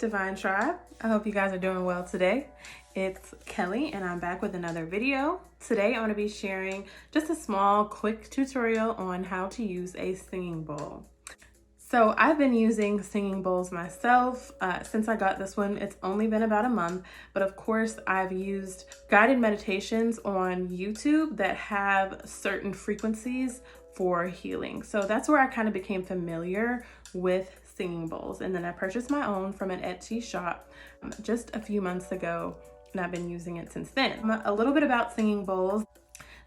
Divine Tribe. I hope you guys are doing well today. It's Kelly and I'm back with another video. Today I'm going to be sharing just a small quick tutorial on how to use a singing bowl. So I've been using singing bowls myself since I got this one. It's only been about a month, but of course I've used guided meditations on YouTube that have certain frequencies for healing. So that's where I kind of became familiar with singing bowls. And then I purchased my own from an Etsy shop just a few months ago, and I've been using it since then. A little bit about singing bowls.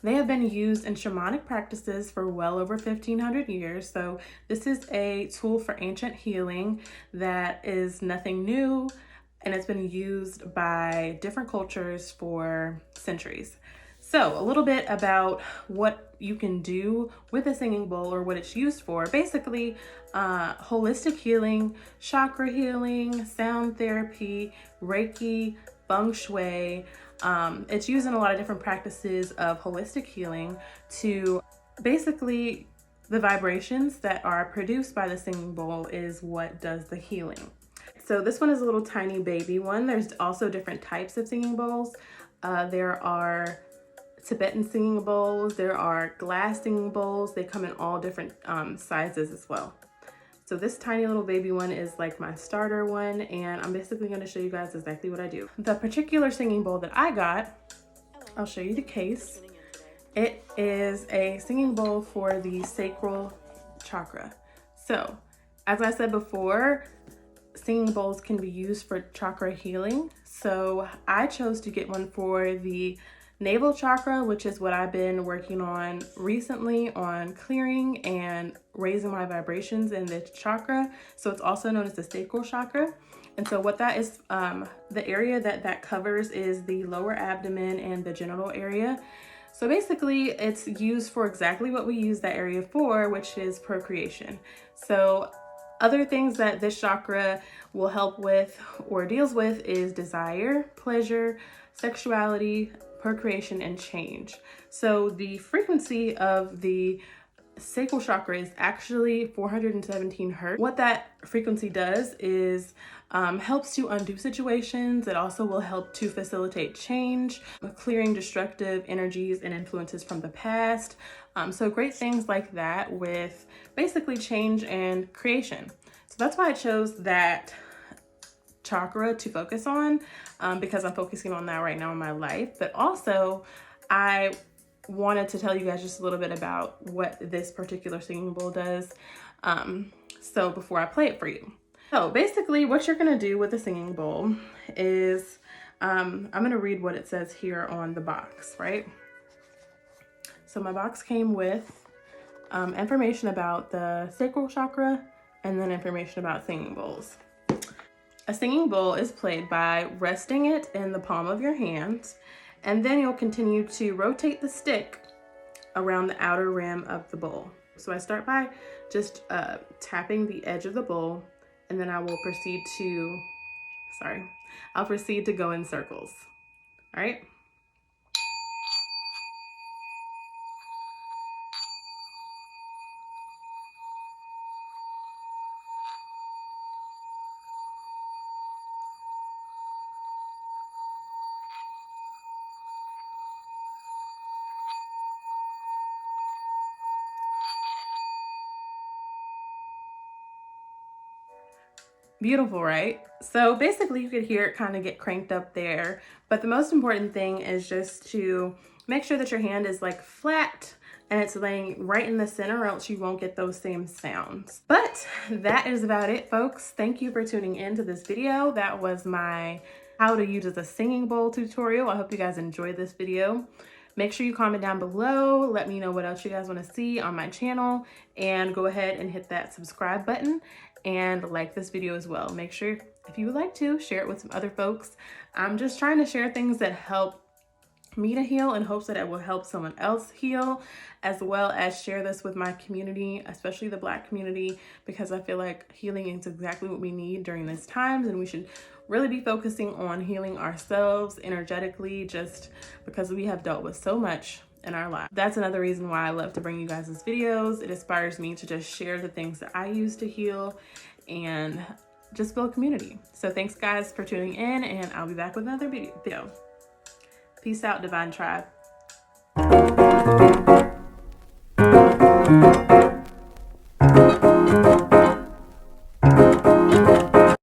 They have been used in shamanic practices for well over 1,500 years. So this is a tool for ancient healing that is nothing new, and it's been used by different cultures for centuries. So a little bit about what you can do with a singing bowl or what it's used for. Basically, holistic healing, chakra healing, sound therapy, Reiki, feng shui. It's used in a lot of different practices of holistic healing to basically the vibrations that are produced by the singing bowl is what does the healing. So this one is a little tiny baby one. There's also different types of singing bowls. There are Tibetan singing bowls, there are glass singing bowls. They come in all different sizes as well. So this tiny little baby one is like my starter one, and I'm basically going to show you guys exactly what I do. The particular singing bowl that I got, I'll show you the case. It is a singing bowl for the Sacral Chakra. So as I said before, singing bowls can be used for chakra healing. So I chose to get one for the navel chakra, which is what I've been working on recently, on clearing and raising my vibrations in this chakra. So it's also known as the sacral chakra. And so what that is, the area that covers is the lower abdomen and the genital area. So basically it's used for exactly what we use that area for, which is procreation. So other things that this chakra will help with or deals with is desire, pleasure, sexuality, procreation, and change. So the frequency of the sacral chakra is actually 417 hertz. What that frequency does is helps to undo situations. It also will help to facilitate change, clearing destructive energies and influences from the past. So great things like that with basically change and creation. So that's why I chose that chakra to focus on, because I'm focusing on that right now in my life. But also I wanted to tell you guys just a little bit about what this particular singing bowl does, so before I play it for you. So basically what you're going to do with the singing bowl is I'm going to read what it says here on the box, right? So my box came with information about the sacral chakra and then information about singing bowls. A singing bowl is played by resting it in the palm of your hand, and then you'll continue to rotate the stick around the outer rim of the bowl. So I start by just tapping the edge of the bowl, and then I will proceed to go in circles. All right. Beautiful, right? So basically you could hear it kind of get cranked up there, but the most important thing is just to make sure that your hand is like flat and it's laying right in the center, or else you won't get those same sounds. But that is about it, folks. Thank you for tuning into this video. That was my how to use a singing bowl tutorial. I hope you guys enjoyed this video. Make sure you comment down below. Let me know what else you guys want to see on my channel, and go ahead and hit that subscribe button and like this video as well. Make sure, if you would like to, share it with some other folks. I'm just trying to share things that help me to heal in hopes that it will help someone else heal, as well as share this with my community, especially the Black community, because I feel like healing is exactly what we need during these times, and we should really be focusing on healing ourselves energetically, just because we have dealt with so much in our lives. That's another reason why I love to bring you guys these videos. It inspires me to just share the things that I use to heal, and just build community. So thanks guys for tuning in, and I'll be back with another video. Peace out, Divine Tribe.